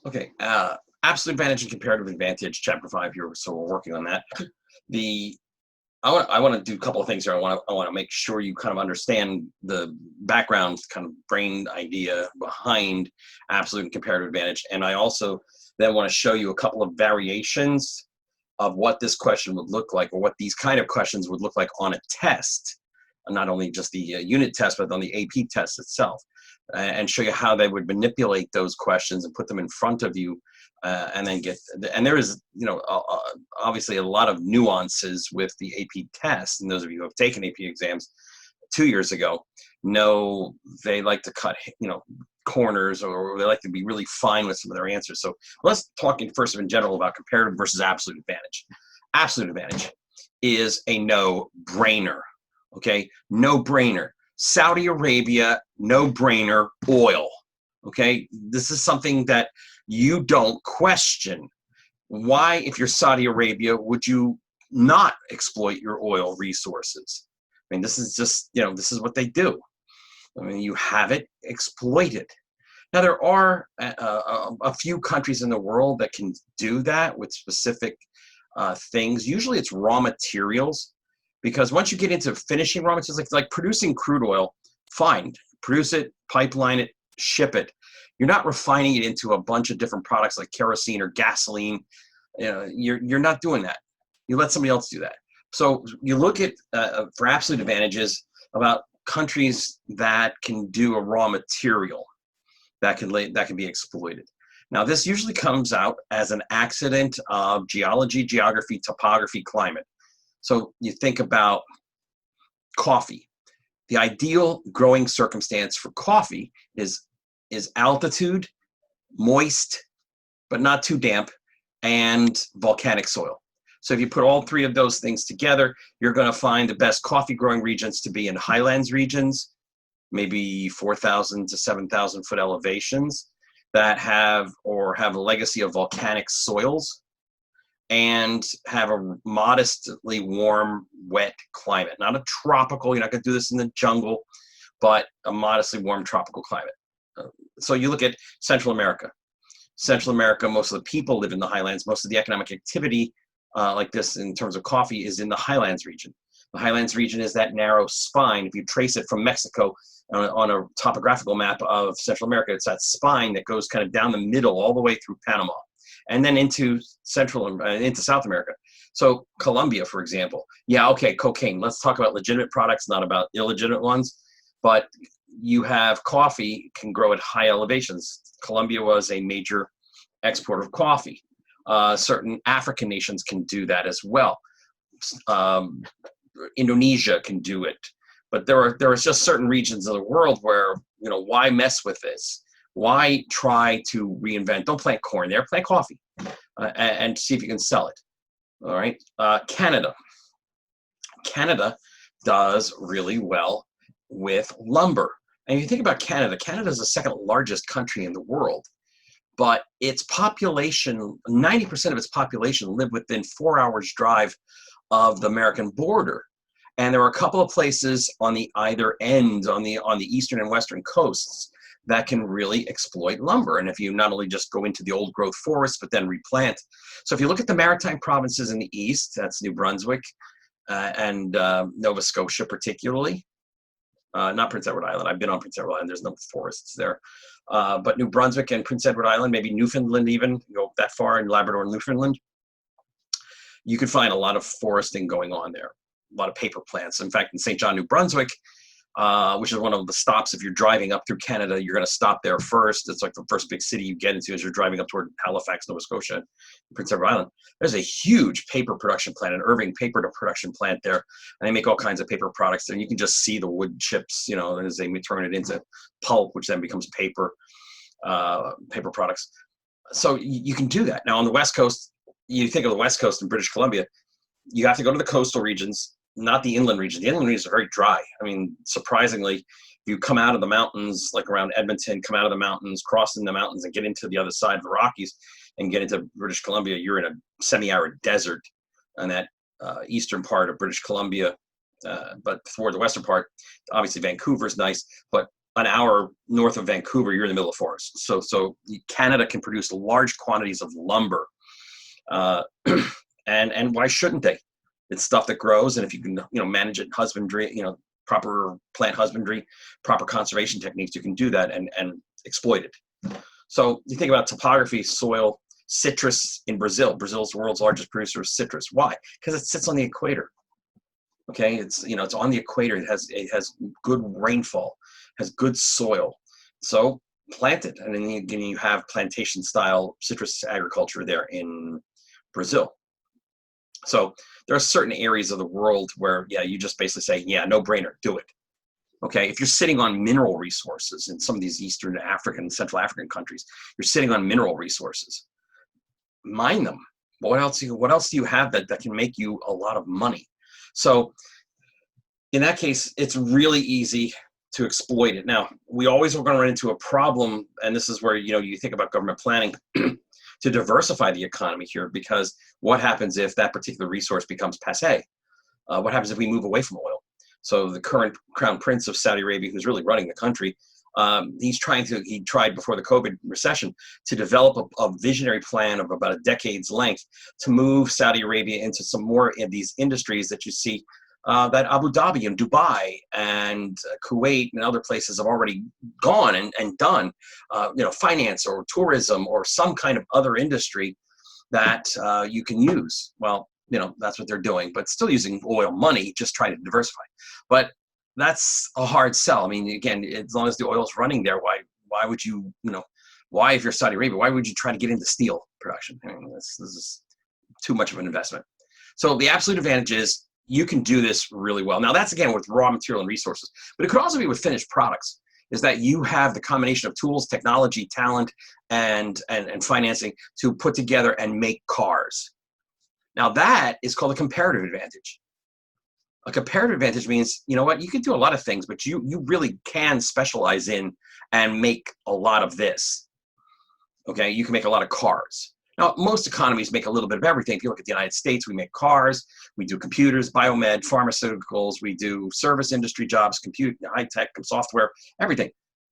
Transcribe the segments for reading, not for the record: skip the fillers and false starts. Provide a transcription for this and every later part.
Okay, absolute advantage and comparative advantage, chapter 5 here. So we're working on that. The I want to do a couple of things here. I want to make sure you kind of understand the background, kind of brain idea behind absolute and comparative advantage, and I also then want to show you a couple of variations of what this question would look like, or what these kind of questions would look like on a test, not only just the unit test, but on the AP test itself, and show you how they would manipulate those questions and put them in front of you, and then get. And there is, obviously a lot of nuances with the AP test, and those of you who have taken AP exams 2 years ago know they like to cut, corners, or they like to be really fine with some of their answers. So let's talk first in general about comparative versus absolute advantage. Absolute advantage is a no-brainer. Okay, no-brainer. Saudi Arabia, no-brainer, oil. Okay, this is something that you don't question. Why, if you're Saudi Arabia, would you not exploit your oil resources? I mean, this is just, this is what they do. I mean, you have it, exploit it. Now, there are a few countries in the world that can do that with specific things. Usually it's raw materials, because once you get into finishing raw materials, like producing crude oil, fine, produce it, pipeline it, ship it. You're not refining it into a bunch of different products like kerosene or gasoline. You're not doing that. You let somebody else do that. So you look at, for absolute advantages, about countries that can do a raw material that can be exploited. Now, this usually comes out as an accident of geology, geography, topography, climate. So you think about coffee. The ideal growing circumstance for coffee is altitude, moist, but not too damp, and volcanic soil. So if you put all three of those things together, you're going to find the best coffee growing regions to be in highlands regions, maybe 4,000 to 7,000 foot elevations that have a legacy of volcanic soils and have a modestly warm, wet climate. Not a tropical, you're not going to do this in the jungle, but a modestly warm tropical climate. So you look at Central America. Central America, most of the people live in the highlands. Most of the economic activity like this in terms of coffee is in the highlands region. The highlands region is that narrow spine. If you trace it from Mexico on a topographical map of Central America, it's that spine that goes kind of down the middle all the way through Panama and then into South America. So Colombia, for example, yeah, okay, cocaine. Let's talk about legitimate products, not about illegitimate ones. But you have coffee can grow at high elevations. Colombia was a major exporter of coffee. Certain African nations can do that as well. Indonesia can do it. But there are just certain regions of the world where, why mess with this? Why try to reinvent? Don't plant corn there, plant coffee, and see if you can sell it. All right. Canada does really well with lumber. And if you think about Canada, Canada is the second largest country in the world, but its population, 90% of its population live within 4 hours drive of the American border. And there are a couple of places on the either end, on the eastern and western coasts, that can really exploit lumber. And if you not only just go into the old growth forests, but then replant. So if you look at the maritime provinces in the east, that's New Brunswick and Nova Scotia particularly, not Prince Edward Island. I've been on Prince Edward Island. There's no forests there. But New Brunswick and Prince Edward Island, maybe Newfoundland even, go that far in Labrador and Newfoundland, you can find a lot of foresting going on there, a lot of paper plants. In fact, in St. John, New Brunswick, which is one of the stops if you're driving up through Canada, you're going to stop there first. It's like the first big city you get into as you're driving up toward Halifax, Nova Scotia, Prince Edward Island. There's a huge paper production plant, an Irving paper production plant there, and they make all kinds of paper products. And you can just see the wood chips, as they turn it into pulp, which then becomes paper products. So you can do that. Now on the West Coast, you think of the West Coast in British Columbia, you have to go to the coastal regions, not the inland regions. The inland regions are very dry. I mean, surprisingly, if you come out of the mountains, like around Edmonton, come out of the mountains, crossing the mountains and get into the other side of the Rockies and get into British Columbia, you're in a semi-arid desert on that eastern part of British Columbia. But for the western part, obviously Vancouver's nice, but an hour north of Vancouver, you're in the middle of forest. So Canada can produce large quantities of lumber, uh, and why shouldn't they? It's stuff that grows, and if you can manage it, husbandry, proper plant husbandry, proper conservation techniques, you can do that and exploit it. So you think about topography, soil, citrus in Brazil. Brazil's the world's largest producer of citrus. Why? Because it sits on the equator. Okay, it's on the equator. It has good rainfall, has good soil. So plant it, and then you have plantation style citrus agriculture there in Brazil. So there are certain areas of the world where, yeah, you just basically say, yeah, no brainer, do it. Okay, if you're sitting on mineral resources in some of these Eastern African, Central African countries, you're sitting on mineral resources. Mine them. What else do you have that can make you a lot of money? So in that case, it's really easy to exploit it. Now, we always are going to run into a problem, and this is where you think about government planning to diversify the economy here, because what happens if that particular resource becomes passé? What happens if we move away from oil? So the current crown prince of Saudi Arabia, who's really running the country, he tried before the COVID recession to develop a visionary plan of about a decade's length to move Saudi Arabia into some more of these industries that you see that Abu Dhabi and Dubai and Kuwait and other places have already gone and done, finance or tourism or some kind of other industry that you can use. Well, that's what they're doing, but still using oil money, just trying to diversify. But that's a hard sell. I mean, again, as long as the oil's running there, why would you, why, if you're Saudi Arabia, why would you try to get into steel production? I mean, this is too much of an investment. So the absolute advantage is you can do this really well. Now, that's again with raw material and resources, but it could also be with finished products, is that you have the combination of tools, technology, talent, and financing to put together and make cars. Now, that is called a comparative advantage. A comparative advantage means, you can do a lot of things, but you really can specialize in and make a lot of this. Okay, you can make a lot of cars. Now, most economies make a little bit of everything. If you look at the United States, we make cars, we do computers, biomed, pharmaceuticals, we do service industry jobs, compute, high tech, software, everything.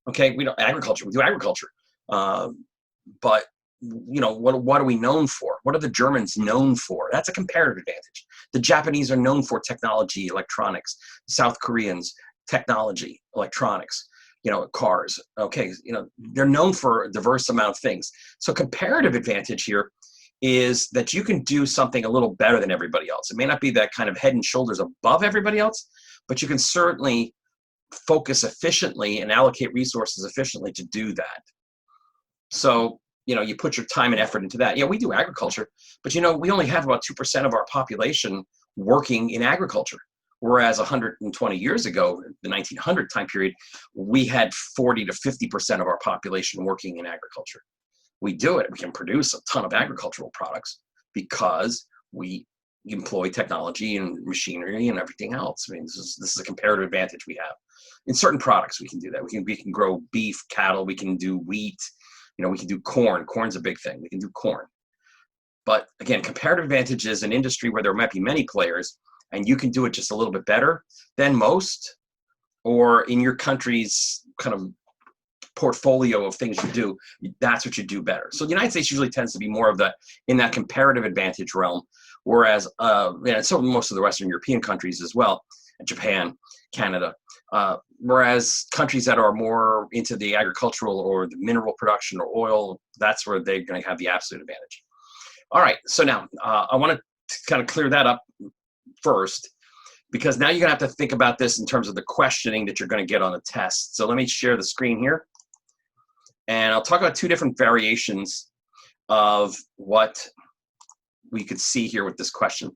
Okay, we do agriculture, we do agriculture. But what are we known for? What are the Germans known for? That's a comparative advantage. The Japanese are known for technology, electronics. South Koreans, technology, electronics. Cars. Okay, they're known for a diverse amount of things. So comparative advantage here is that you can do something a little better than everybody else. It may not be that kind of head and shoulders above everybody else, but you can certainly focus efficiently and allocate resources efficiently to do that. So, you put your time and effort into that. Yeah, we do agriculture, but we only have about 2% of our population working in agriculture. Whereas 120 years ago, the 1900 time period, we had 40 to 50% of our population working in agriculture. We do it. We can produce a ton of agricultural products because we employ technology and machinery and everything else. I mean, this is a comparative advantage we have. In certain products, we can do that. We can grow beef, cattle. We can do wheat. We can do corn. Corn's a big thing. We can do corn. But again, comparative advantage is an industry where there might be many players, and you can do it just a little bit better than most, or in your country's kind of portfolio of things you do, that's what you do better. So the United States usually tends to be more of in that comparative advantage realm, whereas so most of the Western European countries as well, Japan, Canada, whereas countries that are more into the agricultural or the mineral production or oil, that's where they're going to have the absolute advantage. All right, so now I want to kind of clear that up first, because now you're going to have to think about this in terms of the questioning that you're going to get on the test. So let me share the screen here, and I'll talk about two different variations of what we could see here with this question.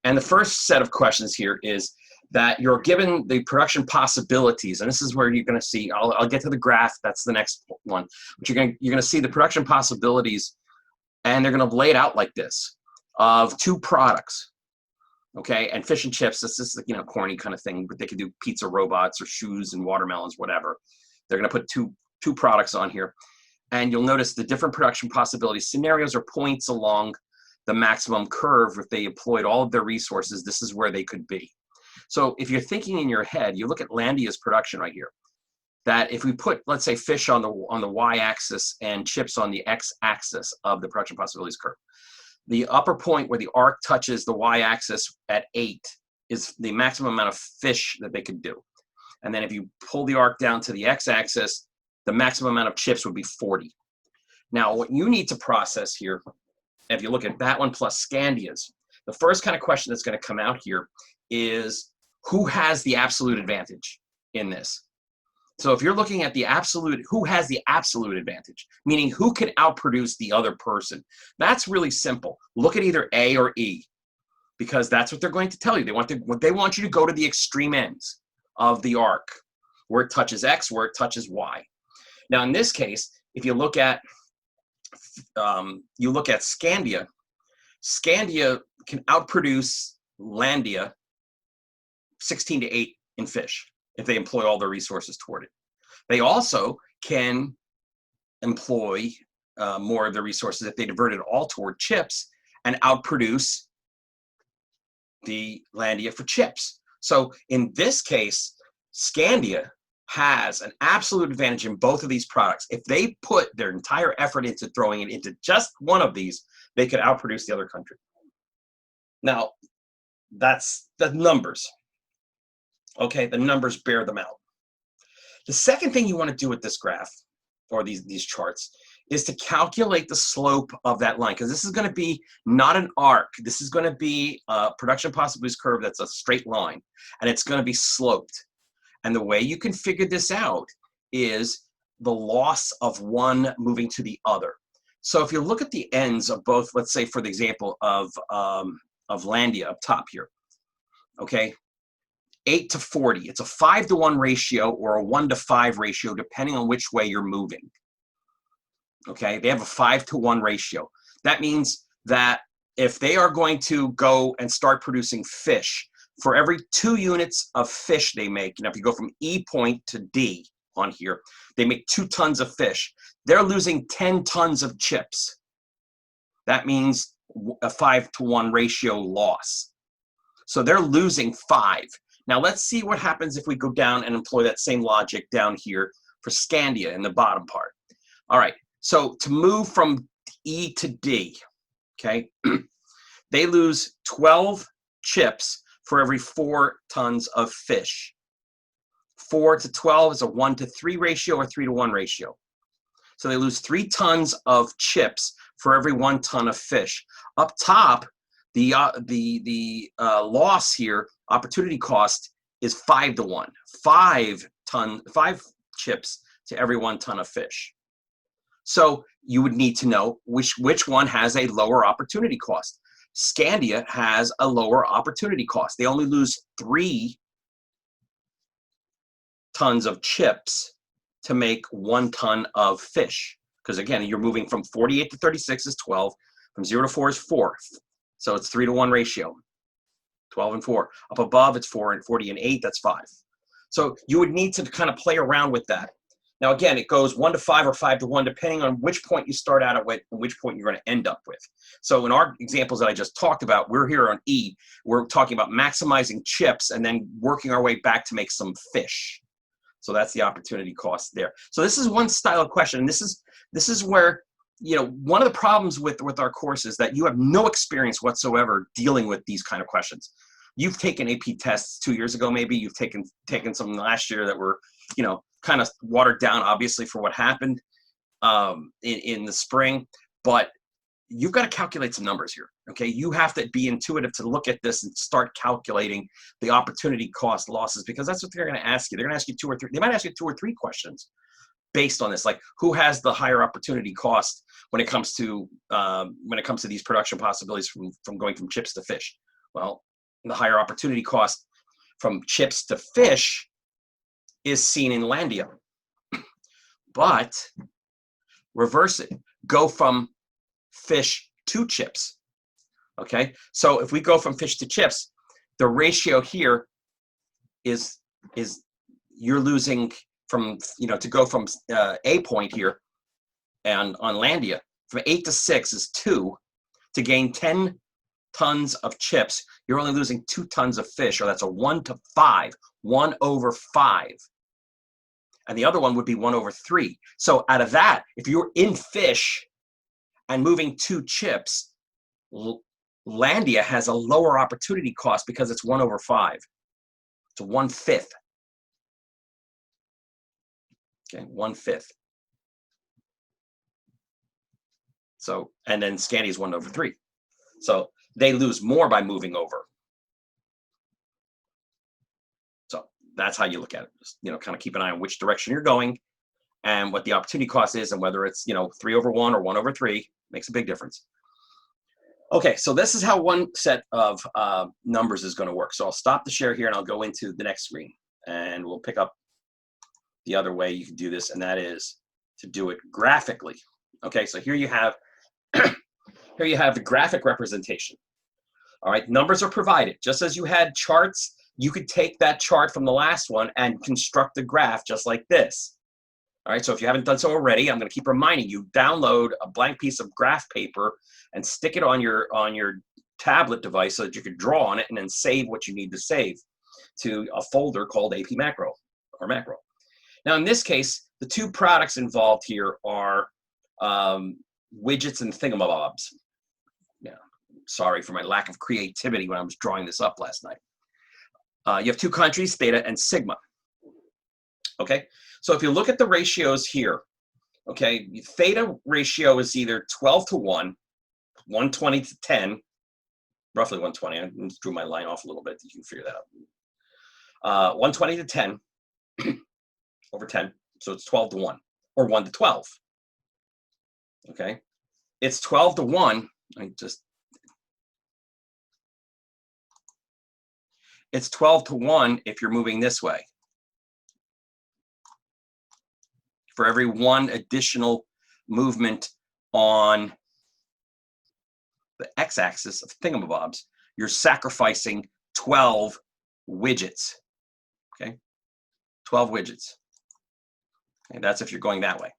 And the first set of questions here is that you're given the production possibilities, and this is where you're going to see, I'll get to the graph, that's the next one, but you're going to see the production possibilities, and they're going to lay it out like this, of two products. Okay, and fish and chips, this is corny kind of thing, but they could do pizza robots or shoes and watermelons, whatever. They're going to put two products on here, and you'll notice the different production possibilities. Scenarios are points along the maximum curve. If they employed all of their resources, this is where they could be. So if you're thinking in your head, you look at Landia's production right here. that if we put, let's say, fish on the y-axis and chips on the x-axis of the production possibilities curve, the upper point where the arc touches the y-axis at 8 is the maximum amount of fish that they could do. And then if you pull the arc down to the x-axis, the maximum amount of chips would be 40. Now, what you need to process here, if you look at that one plus Scandia's, the first kind of question that's going to come out here is who has the absolute advantage in this? So if you're looking at the absolute, who has the absolute advantage, meaning who can outproduce the other person, that's really simple. Look at either A or E, because that's what they're going to tell you. They want you to go to the extreme ends of the arc, where it touches X, where it touches Y. Now, in this case, if you look at Scandia, Scandia can outproduce Landia 16 to 8 in fish if they employ all their resources toward it. They also can employ more of their resources if they divert it all toward chips and outproduce the Landia for chips. So in this case, Scandia has an absolute advantage in both of these products. If they put their entire effort into throwing it into just one of these, they could outproduce the other country. Now, that's the numbers. Okay, the numbers bear them out. The second thing you want to do with this graph, or these charts, is to calculate the slope of that line, because this is going to be not an arc. This is going to be a production possibilities curve that's a straight line, and it's going to be sloped. And the way you can figure this out is the loss of one moving to the other. So if you look at the ends of both, let's say for the example of Landia up top here, okay, 8 to 40. It's a 5 to 1 ratio or a 1 to 5 ratio, depending on which way you're moving. Okay, they have a 5 to 1 ratio. That means that if they are going to go and start producing fish, for every 2 units of fish they make, if you go from E point to D on here, they make 2 tons of fish. They're losing 10 tons of chips. That means a 5 to 1 ratio loss. So they're losing 5. Now let's see what happens if we go down and employ that same logic down here for Scandia in the bottom part. All right, so to move from E to D, okay, they lose 12 chips for every 4 tons of fish. 4 to 12 is a 1 to 3 ratio or 3 to 1 ratio. So they lose 3 tons of chips for every 1 ton of fish. Up top, the loss here, opportunity cost, is 5 to 1. 5 chips to every 1 ton of fish. So you would need to know which one has a lower opportunity cost. Scandia has a lower opportunity cost. They only lose 3 tons of chips to make 1 ton of fish. Because again, you're moving from 48 to 36 is 12, from 0 to 4 is 4. So it's 3 to 1 ratio, 12 and 4. Up above, it's 4 and 40 and 8, that's 5. So you would need to kind of play around with that. Now again, it goes 1 to 5 or 5 to 1, depending on which point you start out at and which point you're going to end up with. So in our examples that I just talked about, we're here on E. We're talking about maximizing chips and then working our way back to make some fish. So that's the opportunity cost there. So this is one style of question. And this is where, one of the problems with our course is that you have no experience whatsoever dealing with these kind of questions. You've taken AP tests 2 years ago, maybe. You've taken some last year that were, kind of watered down, obviously, for what happened in the spring. But you've got to calculate some numbers here, okay? You have to be intuitive to look at this and start calculating the opportunity cost losses, because that's what they're going to ask you. They're going to ask you 2 or 3. They might ask you 2 or 3 questions based on this, like who has the higher opportunity cost when it comes to these production possibilities from going from chips to fish. Well, the higher opportunity cost from chips to fish is seen in Landia. But reverse it. Go from fish to chips. Okay? So if we go from fish to chips, the ratio here is you're losing from, to go from A point here and on Landia, from 8 to 6 is 2. To gain 10 tons of chips, you're only losing 2 tons of fish, or that's a 1 to 5, 1 over 5. and the other one would be 1/3. So out of that, if you're in fish and moving 2 chips, Landia has a lower opportunity cost because it's 1/5. It's 1/5. Okay, 1/5. So, and then Scandi is 1/3. So they lose more by moving over. So that's how you look at it. Just, kind of keep an eye on which direction you're going and what the opportunity cost is, and whether it's 3/1 or 1/3 makes a big difference. Okay, so this is how one set of numbers is going to work. So I'll stop the share here and I'll go into the next screen, and we'll pick up the other way you can do this, and that is to do it graphically. Okay, so here you have the graphic representation. All right, numbers are provided. Just as you had charts, you could take that chart from the last one and construct a graph just like this. All right, so if you haven't done so already, I'm going to keep reminding you, download a blank piece of graph paper and stick it on your tablet device so that you can draw on it and then save what you need to save to a folder called AP Macro or Macro. Now, in this case, the 2 products involved here are widgets and thingamabobs. Yeah, sorry for my lack of creativity when I was drawing this up last night. You have 2 countries, theta and sigma. Okay, so if you look at the ratios here, okay, theta ratio is either 12:1, 120:10, roughly 120. I just drew my line off a little bit. You can figure that out. 120:10 over 10, so it's 12:1, or 1:12. Okay, it's 12:1. It's 12:1 if you're moving this way. For every 1 additional movement on the x-axis of thingamabobs, you're sacrificing 12 widgets. Okay, 12 widgets. Okay, that's if you're going that way.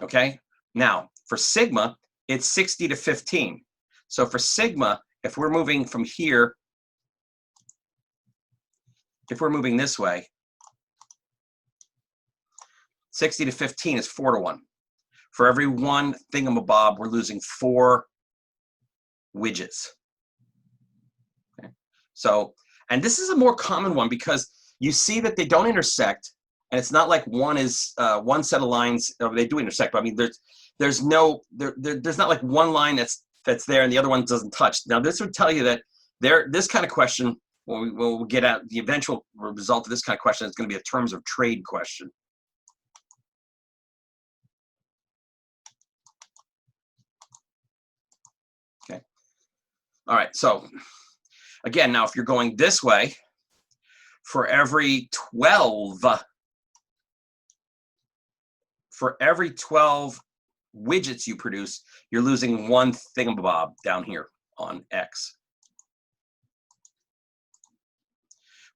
Okay, now for sigma, it's 60 to 15. So for sigma, if we're moving from here, if we're moving this way, 60 to 15 is 4:1. For every 1 thingamabob, we're losing 4 widgets. Okay. So, and this is a more common one because you see that they don't intersect, and it's not like one is one set of lines. They do intersect, but I mean, there's not like one line that's there and the other one doesn't touch. Now, this would tell you that this kind of question, when we'll get at the eventual result of this kind of question, is going to be a terms of trade question. Okay. All right. So again, now if you're going this way, for every 12 widgets you produce, you're losing 1 thingamabob down here on X.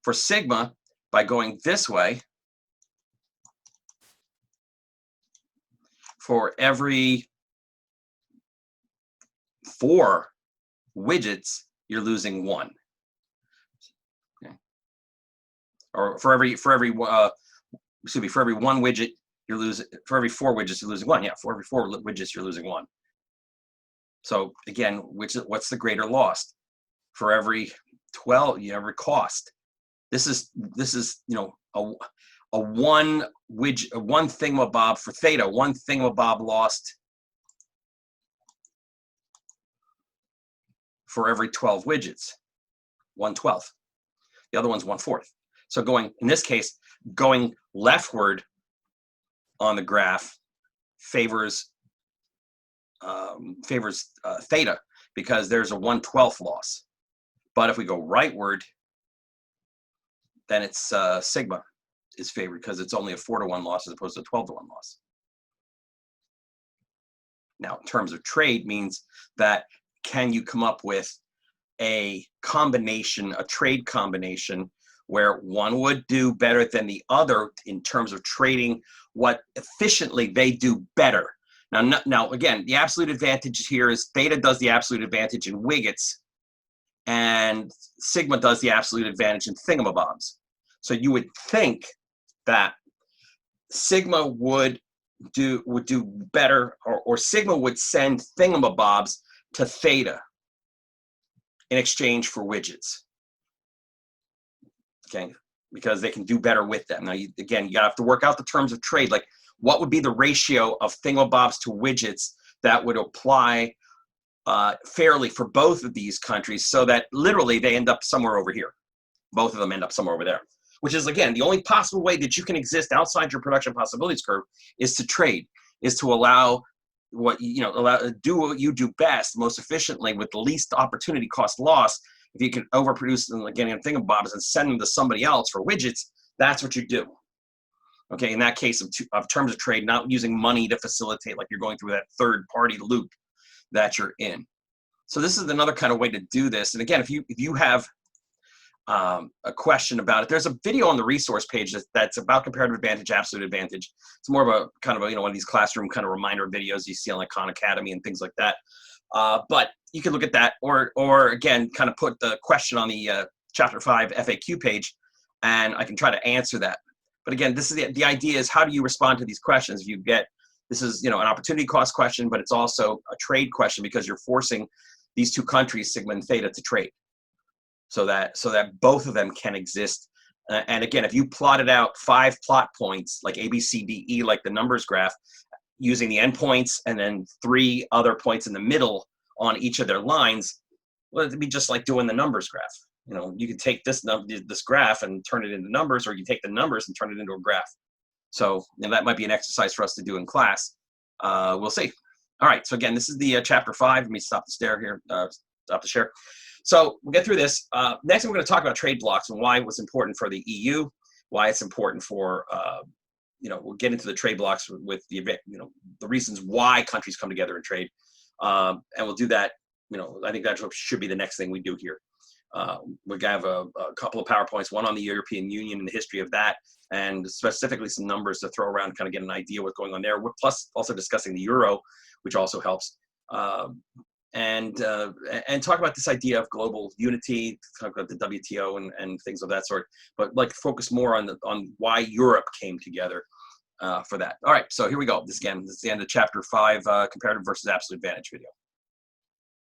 For sigma, by going this way, for every 4 widgets, you're losing 1. Okay. Or for every 1 widget, you're losing, for every 4 widgets, you're losing 1. Yeah, for every 4 widgets, you're losing 1. So again, what's the greater loss? For every 12, every cost. This is a 1 widget, a 1 thingamabob for theta, 1 thingamabob lost for every 12 widgets, 1/12. The other one's 1/4. So in this case, going leftward on the graph favors theta because there's a 1/12 loss. But if we go rightward, then it's sigma is favored because it's only a 4:1 loss as opposed to a 12:1 loss. Now, in terms of trade means that can you come up with a combination, a trade combination, where one would do better than the other in terms of trading what efficiently they do better. Now again, the absolute advantage here is theta does the absolute advantage in widgets, and sigma does the absolute advantage in thingamabobs. So you would think that Sigma would do better, or Sigma would send thingamabobs to Theta in exchange for widgets. Okay, because they can do better with them. Now, again, you have to work out the terms of trade. Like, what would be the ratio of thingamabobs to widgets that would apply fairly for both of these countries, so that literally they end up somewhere over here. Both of them end up somewhere over there, which is, again, the only possible way that you can exist outside your production possibilities curve is to trade, is to allow what do what you do best, most efficiently, with the least opportunity cost loss. If you can overproduce them, again, in thingamabobs and send them to somebody else for widgets, that's what you do. Okay, in that case of terms of trade, not using money to facilitate, like you're going through that third party loop that you're in. So this is another kind of way to do this. And again, if you have a question about it, there's a video on the resource page that's about comparative advantage, absolute advantage. It's more of a kind of one of these classroom kind of reminder videos you see on like Khan Academy and things like that. But you can look at that, or again, kind of put the question on the chapter 5 FAQ page, and I can try to answer that. But again, this is the idea is, how do you respond to these questions? You get, this is an opportunity cost question, but it's also a trade question, because you're forcing these two countries, Sigma and Theta, to trade, so that both of them can exist. And again, if you plotted out 5 plot points, like A, B, C, D, E, like the numbers graph, using the endpoints and then 3 other points in the middle on each of their lines, well, it'd be just like doing the numbers graph. You can take this graph and turn it into numbers, or you take the numbers and turn it into a graph. So that might be an exercise for us to do in class. We'll see. All right. So again, this is the chapter 5. Let me stop the share here. Stop the share. So we'll get through this. Next, we're going to talk about trade blocks and why it was important for the EU, why it's important for, we'll get into the trade blocks with the reasons why countries come together and trade. And we'll do that. I think that should be the next thing we do here. We're going to have a couple of PowerPoints, one on the European Union and the history of that, and specifically some numbers to throw around, kind of get an idea what's going on there. We're plus also discussing the euro, which also helps. And talk about this idea of global unity, talk about the WTO and things of that sort, but like focus more on why Europe came together for that. All right, so here we go. This is the end of chapter 5, comparative versus absolute advantage video.